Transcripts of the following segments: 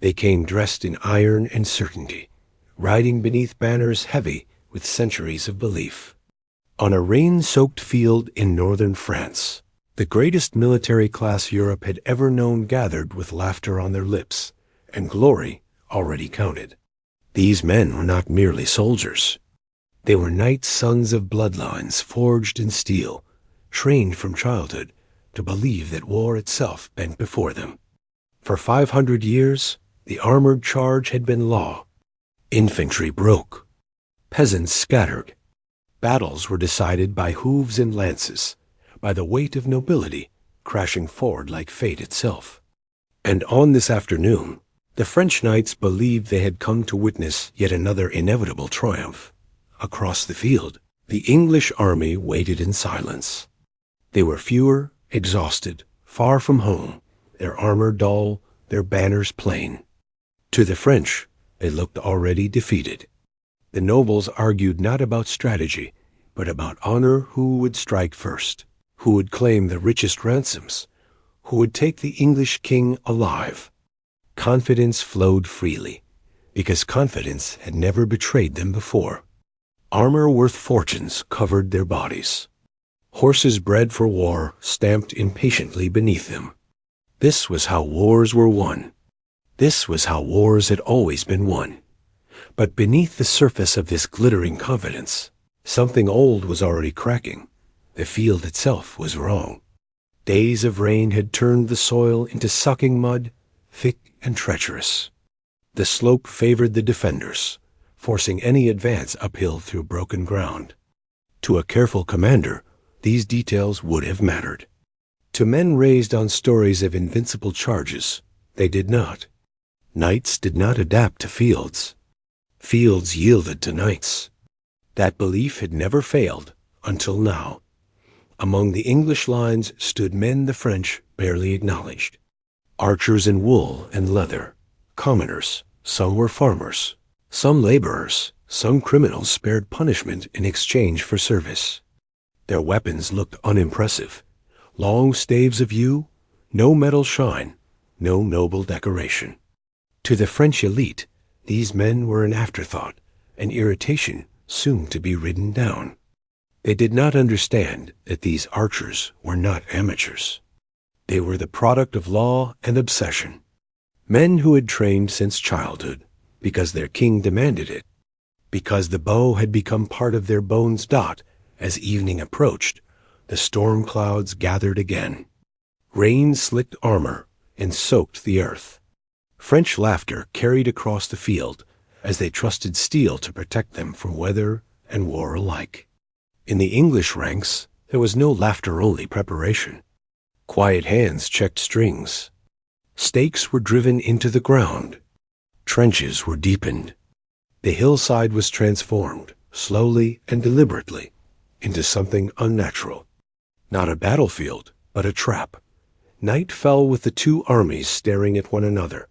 They came dressed in iron and certainty, riding beneath banners heavy with centuries of belief. On a rain-soaked field in northern France, the greatest military class Europe had ever known gathered with laughter on their lips, and glory already counted. These men were not merely soldiers. They were knights, sons of bloodlines forged in steel, trained from childhood to believe that war itself bent before them. For 500 years, the armored charge had been law. Infantry broke. Peasants scattered. Battles were decided by hooves and lances, by the weight of nobility crashing forward like fate itself. And on this afternoon, the French knights believed they had come to witness yet another inevitable triumph. Across the field, the English army waited in silence. They were fewer, exhausted, far from home, their armor dull, their banners plain. To the French, they looked already defeated. The nobles argued not about strategy, but about honor. Who would strike first? Who would claim the richest ransoms? Who would take the English king alive? Confidence flowed freely, because confidence had never betrayed them before. Armor worth fortunes covered their bodies. Horses bred for war stamped impatiently beneath them. This was how wars were won. This was how wars had always been won. But beneath the surface of this glittering confidence, something old was already cracking. The field itself was wrong. Days of rain had turned the soil into sucking mud, thick and treacherous. The slope favored the defenders, forcing any advance uphill through broken ground. To a careful commander, these details would have mattered. To men raised on stories of invincible charges, they did not. Knights did not adapt to fields. Fields yielded to knights. That belief had never failed until now. Among the English lines stood men the French barely acknowledged. Archers in wool and leather, commoners, some were farmers, some laborers, some criminals spared punishment in exchange for service. Their weapons looked unimpressive. Long staves of yew, no metal shine, no noble decoration. To the French elite, these men were an afterthought, an irritation soon to be ridden down. They did not understand that these archers were not amateurs. They were the product of law and obsession. Men who had trained since childhood, because their king demanded it, because the bow had become part of their bones. As evening approached, the storm clouds gathered again. Rain slicked armor and soaked the earth. French laughter carried across the field as they trusted steel to protect them from weather and war alike. In the English ranks, there was no laughter-only preparation. Quiet hands checked strings. Stakes were driven into the ground. Trenches were deepened. The hillside was transformed, slowly and deliberately, into something unnatural. Not a battlefield, but a trap. Night fell with the two armies staring at one another,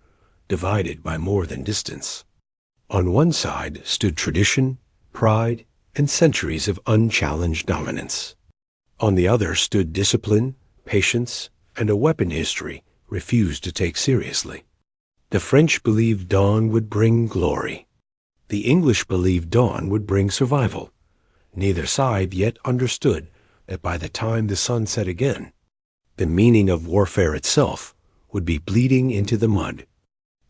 divided by more than distance. On one side stood tradition, pride, and centuries of unchallenged dominance. On the other stood discipline, patience, and a weapon history refused to take seriously. The French believed dawn would bring glory. The English believed dawn would bring survival. Neither side yet understood that by the time the sun set again, the meaning of warfare itself would be bleeding into the mud,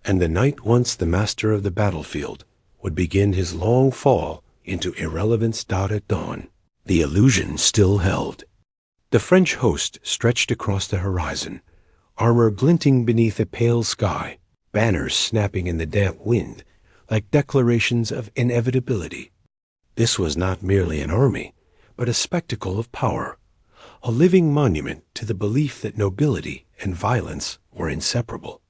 and the knight, once the master of the battlefield, would begin his long fall into irrelevance. At dawn, the illusion still held. The French host stretched across the horizon, armor glinting beneath a pale sky, banners snapping in the damp wind like declarations of inevitability. This was not merely an army, but a spectacle of power, a living monument to the belief that nobility and violence were inseparable.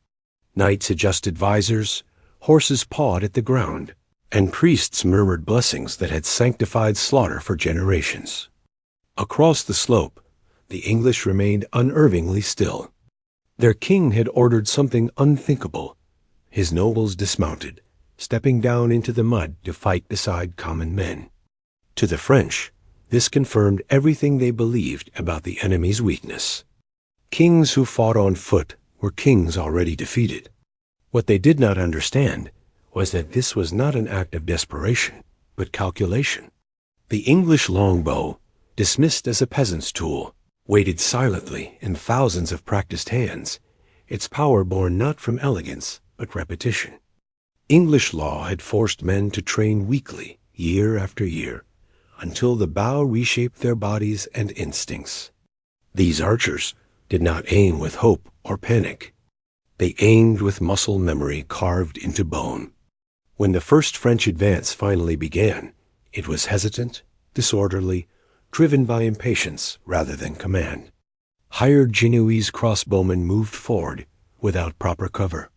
Knights adjusted visors, horses pawed at the ground, and priests murmured blessings that had sanctified slaughter for generations. Across the slope, the English remained unervingly still. Their king had ordered something unthinkable. His nobles dismounted, stepping down into the mud to fight beside common men. To the French, this confirmed everything they believed about the enemy's weakness. Kings who fought on foot were kings already defeated. What they did not understand was that this was not an act of desperation, but calculation. The English longbow, dismissed as a peasant's tool, waited silently in thousands of practiced hands, its power born not from elegance, but repetition. English law had forced men to train weekly, year after year, until the bow reshaped their bodies and instincts. These archers did not aim with hope or panic. They aimed with muscle memory carved into bone. When the first French advance finally began, it was hesitant, disorderly, driven by impatience rather than command. Hired Genoese crossbowmen moved forward without proper cover,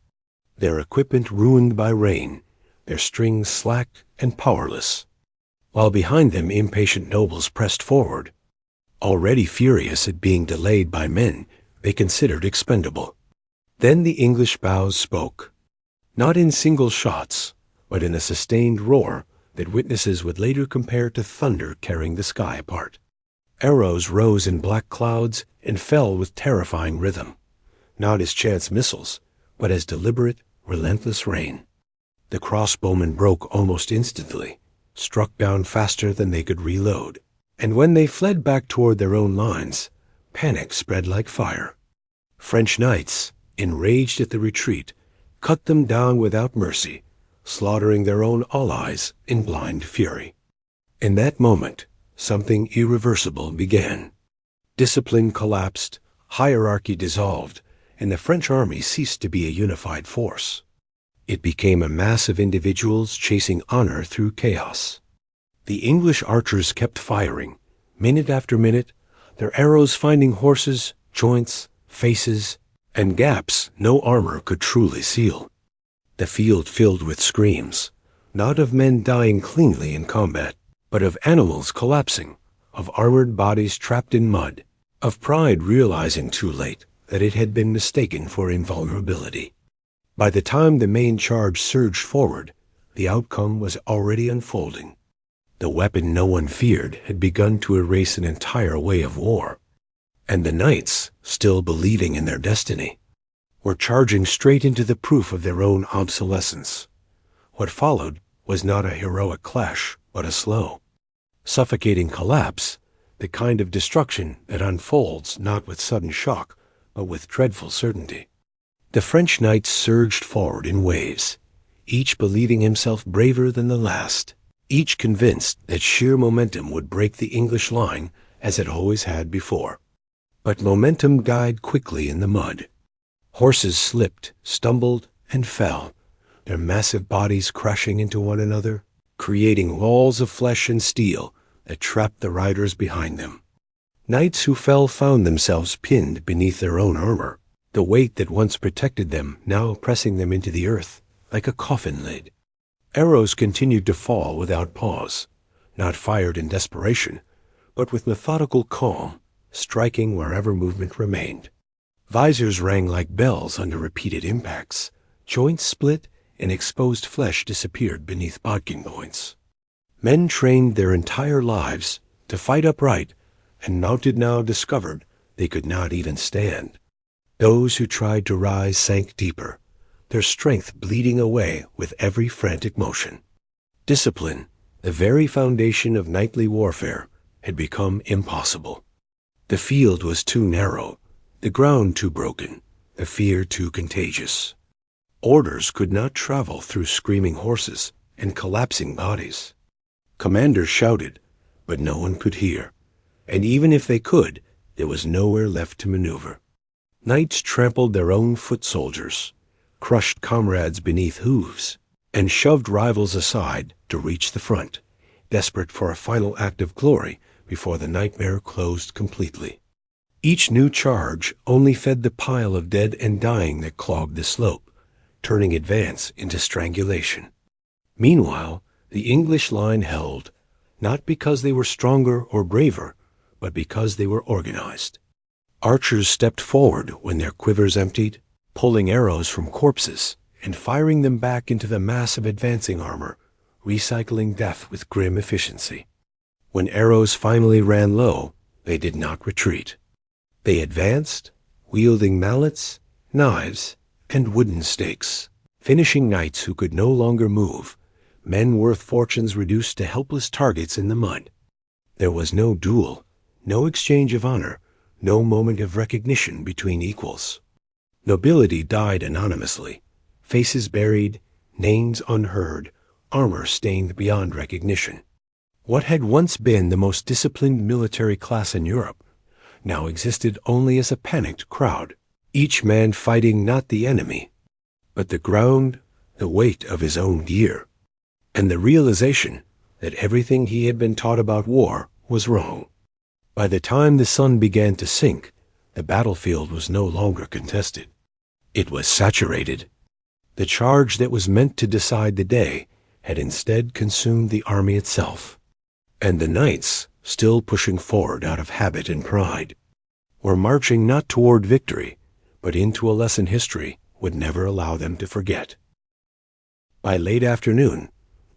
their equipment ruined by rain, their strings slack and powerless, while behind them impatient nobles pressed forward, already furious at being delayed by men they considered expendable. Then the English bows spoke, not in single shots, but in a sustained roar that witnesses would later compare to thunder tearing the sky apart. Arrows rose in black clouds and fell with terrifying rhythm, not as chance missiles, but as deliberate, relentless rain. The crossbowmen broke almost instantly, struck down faster than they could reload, and when they fled back toward their own lines, panic spread like fire. French knights, enraged at the retreat, cut them down without mercy, slaughtering their own allies in blind fury. In that moment, something irreversible began. Discipline collapsed, hierarchy dissolved, and the French army ceased to be a unified force. It became a mass of individuals chasing honor through chaos. The English archers kept firing, minute after minute, their arrows finding horses, joints, faces, and gaps no armor could truly seal. The field filled with screams, not of men dying cleanly in combat, but of animals collapsing, of armored bodies trapped in mud, of pride realizing too late that it had been mistaken for invulnerability. By the time the main charge surged forward, the outcome was already unfolding. The weapon no one feared had begun to erase an entire way of war, and the knights, still believing in their destiny, were charging straight into the proof of their own obsolescence. What followed was not a heroic clash, but a slow, suffocating collapse, the kind of destruction that unfolds not with sudden shock, but with dreadful certainty. The French knights surged forward in waves, each believing himself braver than the last, each convinced that sheer momentum would break the English line as it always had before. But momentum died quickly in the mud. Horses slipped, stumbled, and fell, their massive bodies crashing into one another, creating walls of flesh and steel that trapped the riders behind them. Knights who fell found themselves pinned beneath their own armor, the weight that once protected them now pressing them into the earth like a coffin lid. Arrows continued to fall without pause, not fired in desperation, but with methodical calm, striking wherever movement remained. Visors rang like bells under repeated impacts, joints split, and exposed flesh disappeared beneath bodkin points. Men trained their entire lives to fight upright, and mounted now discovered they could not even stand. Those who tried to rise sank deeper, their strength bleeding away with every frantic motion. Discipline, the very foundation of knightly warfare, had become impossible. The field was too narrow, the ground too broken, the fear too contagious. Orders could not travel through screaming horses and collapsing bodies. Commanders shouted, but no one could hear, and even if they could, there was nowhere left to maneuver. Knights trampled their own foot soldiers, crushed comrades beneath hooves, and shoved rivals aside to reach the front, desperate for a final act of glory before the nightmare closed completely. Each new charge only fed the pile of dead and dying that clogged the slope, turning advance into strangulation. Meanwhile, the English line held, not because they were stronger or braver, but because they were organized. Archers stepped forward when their quivers emptied, pulling arrows from corpses and firing them back into the mass of advancing armor, recycling death with grim efficiency. When arrows finally ran low, they did not retreat. They advanced, wielding mallets, knives, and wooden stakes, finishing knights who could no longer move, men worth fortunes reduced to helpless targets in the mud. There was no duel, no exchange of honor, no moment of recognition between equals. Nobility died anonymously, faces buried, names unheard, armor stained beyond recognition. What had once been the most disciplined military class in Europe now existed only as a panicked crowd, each man fighting not the enemy, but the ground, the weight of his own gear, and the realization that everything he had been taught about war was wrong. By the time the sun began to sink, the battlefield was no longer contested. It was saturated. The charge that was meant to decide the day had instead consumed the army itself. And the knights, still pushing forward out of habit and pride, were marching not toward victory, but into a lesson history would never allow them to forget. By late afternoon,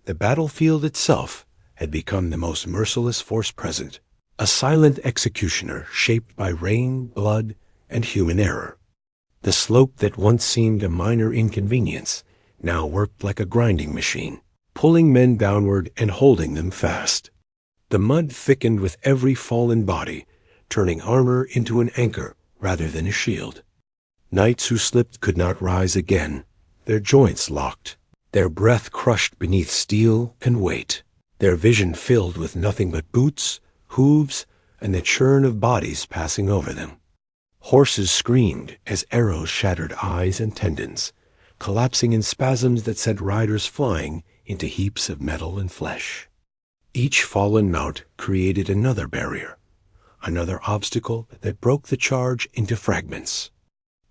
the battlefield itself had become the most merciless force present, a silent executioner shaped by rain, blood, and human error. The slope that once seemed a minor inconvenience now worked like a grinding machine, pulling men downward and holding them fast. The mud thickened with every fallen body, turning armor into an anchor rather than a shield. Knights who slipped could not rise again, their joints locked, their breath crushed beneath steel and weight, their vision filled with nothing but boots, hooves, and the churn of bodies passing over them. Horses screamed as arrows shattered eyes and tendons, collapsing in spasms that sent riders flying into heaps of metal and flesh. Each fallen mount created another barrier, another obstacle that broke the charge into fragments.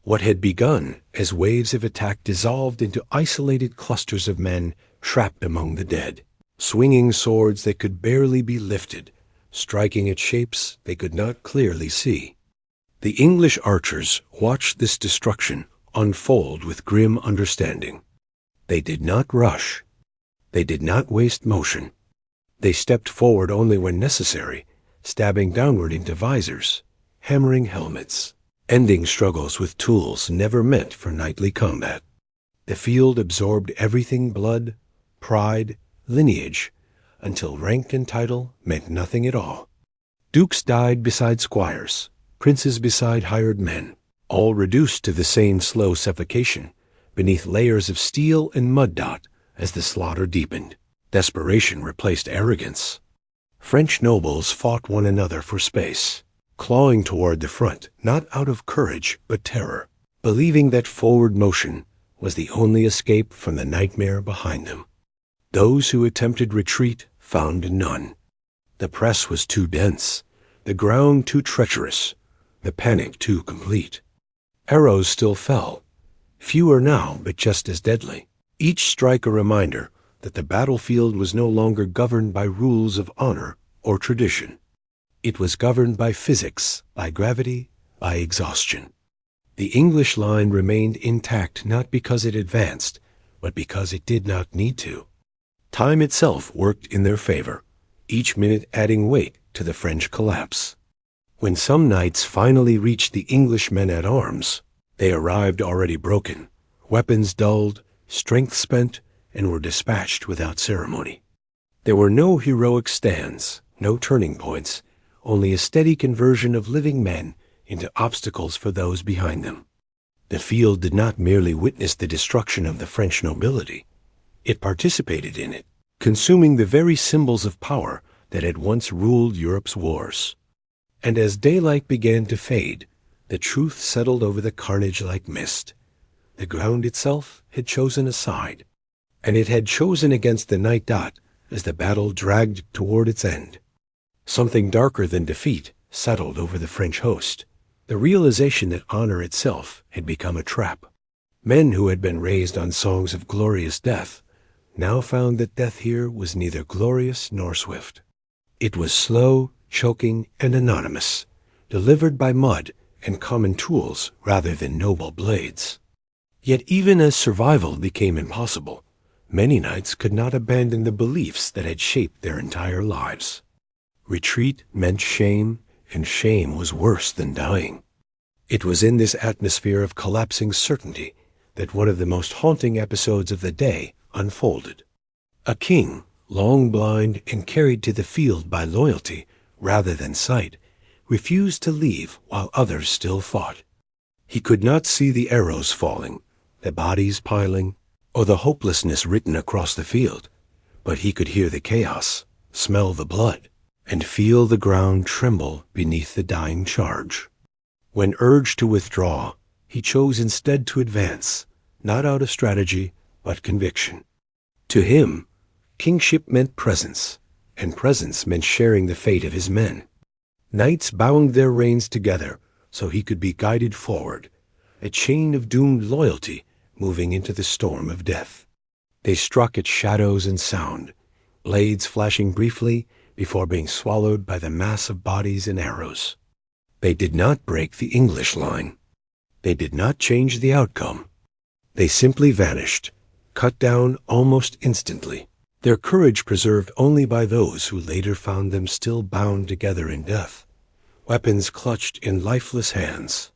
What had begun as waves of attack dissolved into isolated clusters of men trapped among the dead, swinging swords that could barely be lifted, striking at shapes they could not clearly see. The English archers watched this destruction unfold with grim understanding. They did not rush. They did not waste motion. They stepped forward only when necessary, stabbing downward into visors, hammering helmets, ending struggles with tools never meant for knightly combat. The field absorbed everything blood, pride, lineage, until rank and title meant nothing at all. Dukes died beside squires, princes beside hired men, all reduced to the same slow suffocation beneath layers of steel and mud dot as the slaughter deepened. Desperation replaced arrogance. French nobles fought one another for space, clawing toward the front, not out of courage but terror, believing that forward motion was the only escape from the nightmare behind them. Those who attempted retreat found none. The press was too dense, the ground too treacherous, the panic too complete. Arrows still fell, fewer now but just as deadly, each strike a reminder that the battlefield was no longer governed by rules of honor or tradition. It was governed by physics, by gravity, by exhaustion. The English line remained intact not because it advanced, but because it did not need to. Time itself worked in their favor, each minute adding weight to the French collapse. When some knights finally reached the English men-at-arms, they arrived already broken, weapons dulled, strength spent, and were dispatched without ceremony. There were no heroic stands, no turning points, only a steady conversion of living men into obstacles for those behind them. The field did not merely witness the destruction of the French nobility. It participated in it, consuming the very symbols of power that had once ruled Europe's wars. And as daylight began to fade, the truth settled over the carnage like mist. The ground itself had chosen a side, and it had chosen against the night dot as the battle dragged toward its end. Something darker than defeat settled over the French host, the realization that honor itself had become a trap. Men who had been raised on songs of glorious death now found that death here was neither glorious nor swift. It was slow, choking, and anonymous, delivered by mud and common tools rather than noble blades. Yet even as survival became impossible, many knights could not abandon the beliefs that had shaped their entire lives. Retreat meant shame, and shame was worse than dying. It was in this atmosphere of collapsing certainty that one of the most haunting episodes of the day unfolded. A king, long blind and carried to the field by loyalty rather than sight, refused to leave while others still fought. He could not see the arrows falling, the bodies piling, or the hopelessness written across the field, but he could hear the chaos, smell the blood, and feel the ground tremble beneath the dying charge. When urged to withdraw, he chose instead to advance, not out of strategy, but conviction. To him, kingship meant presence, and presence meant sharing the fate of his men. Knights bound their reins together so he could be guided forward, a chain of doomed loyalty moving into the storm of death. They struck at shadows and sound, blades flashing briefly before being swallowed by the mass of bodies and arrows. They did not break the English line. They did not change the outcome. They simply vanished, cut down almost instantly, their courage preserved only by those who later found them still bound together in death, weapons clutched in lifeless hands.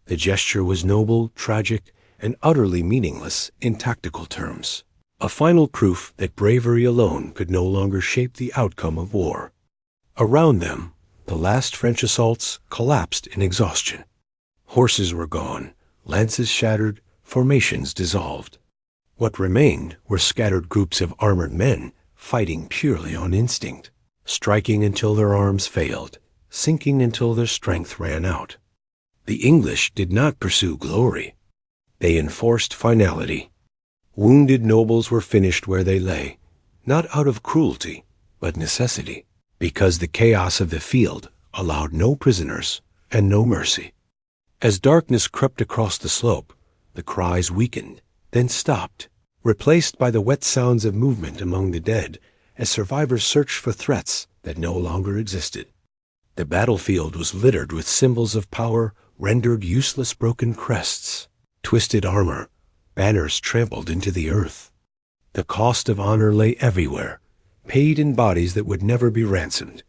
The gesture was noble, tragic, and utterly meaningless in tactical terms, a final proof that bravery alone could no longer shape the outcome of war. Around them, the last French assaults collapsed in exhaustion. Horses were gone, lances shattered, formations dissolved. What remained were scattered groups of armored men fighting purely on instinct, striking until their arms failed, sinking until their strength ran out. The English did not pursue glory. They enforced finality. Wounded nobles were finished where they lay, not out of cruelty, but necessity, because the chaos of the field allowed no prisoners and no mercy. As darkness crept across the slope, the cries weakened, then stopped, replaced by the wet sounds of movement among the dead as survivors searched for threats that no longer existed. The battlefield was littered with symbols of power rendered useless, broken crests, twisted armor, banners trampled into the earth. The cost of honor lay everywhere, paid in bodies that would never be ransomed,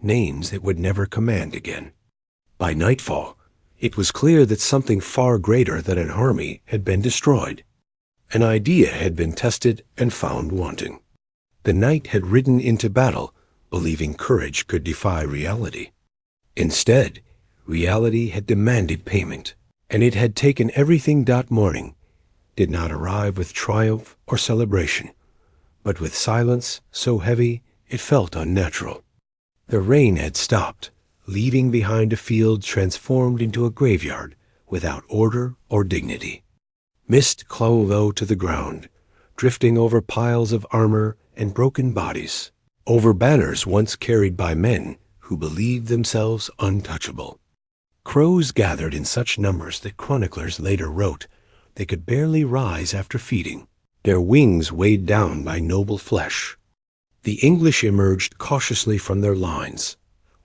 names that would never command again. By nightfall, it was clear that something far greater than an army had been destroyed. An idea had been tested and found wanting. The knight had ridden into battle, believing courage could defy reality. Instead, reality had demanded payment, and it had taken everything that morning, did not arrive with triumph or celebration, but with silence so heavy it felt unnatural. The rain had stopped, leaving behind a field transformed into a graveyard without order or dignity. Mist clung low to the ground, drifting over piles of armor and broken bodies, over banners once carried by men who believed themselves untouchable. Crows gathered in such numbers that chroniclers later wrote they could barely rise after feeding, their wings weighed down by noble flesh. The English emerged cautiously from their lines,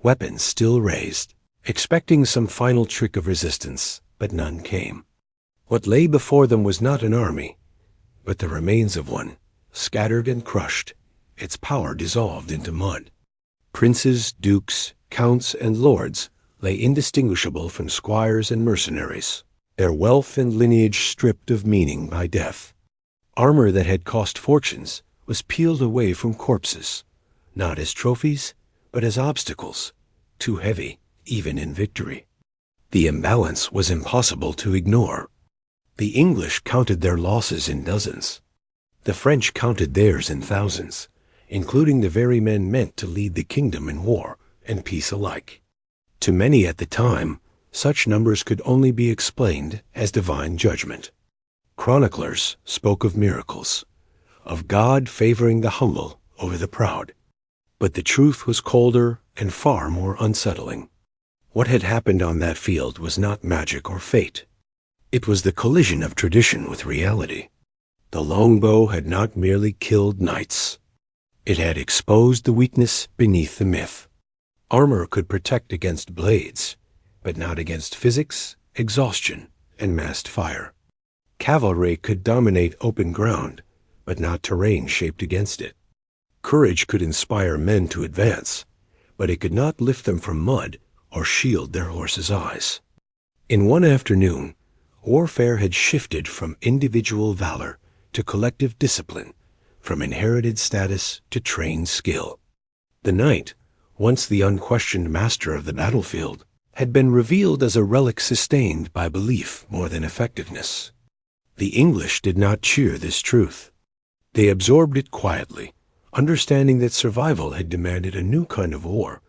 weapons still raised, expecting some final trick of resistance, but none came. What lay before them was not an army, but the remains of one, scattered and crushed, its power dissolved into mud. Princes, dukes, counts, and lords lay indistinguishable from squires and mercenaries, their wealth and lineage stripped of meaning by death. Armor that had cost fortunes was peeled away from corpses, not as trophies, but as obstacles, too heavy even in victory. The imbalance was impossible to ignore. The English counted their losses in dozens. The French counted theirs in thousands, including the very men meant to lead the kingdom in war and peace alike. To many at the time, such numbers could only be explained as divine judgment. Chroniclers spoke of miracles, of God favoring the humble over the proud. But the truth was colder and far more unsettling. What had happened on that field was not magic or fate. It was the collision of tradition with reality. The longbow had not merely killed knights. It had exposed the weakness beneath the myth. Armor could protect against blades, but not against physics, exhaustion, and massed fire. Cavalry could dominate open ground, but not terrain shaped against it. Courage could inspire men to advance, but it could not lift them from mud or shield their horses' eyes. In one afternoon, warfare had shifted from individual valor to collective discipline, from inherited status to trained skill. The knight, once the unquestioned master of the battlefield, had been revealed as a relic sustained by belief more than effectiveness. The English did not cheer this truth. They absorbed it quietly, understanding that survival had demanded a new kind of war,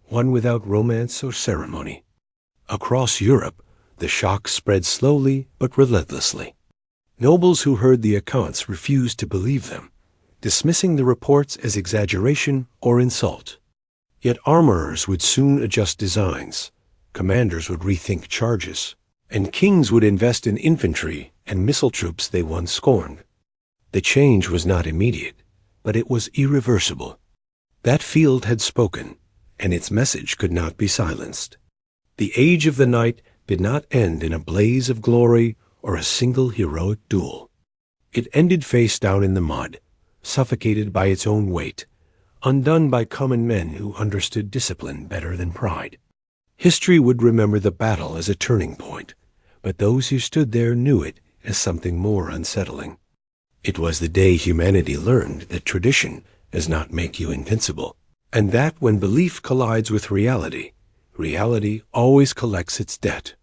one without romance or ceremony. Across Europe, the shock spread slowly but relentlessly. Nobles who heard the accounts refused to believe them, dismissing the reports as exaggeration or insult. Yet armorers would soon adjust designs, commanders would rethink charges, and kings would invest in infantry and missile troops they once scorned. The change was not immediate, but it was irreversible. That field had spoken, and its message could not be silenced. The age of the knight did not end in a blaze of glory or a single heroic duel. It ended face down in the mud, suffocated by its own weight, undone by common men who understood discipline better than pride. History would remember the battle as a turning point, but those who stood there knew it as something more unsettling. It was the day humanity learned that tradition does not make you invincible, and that when belief collides with reality, reality always collects its debt.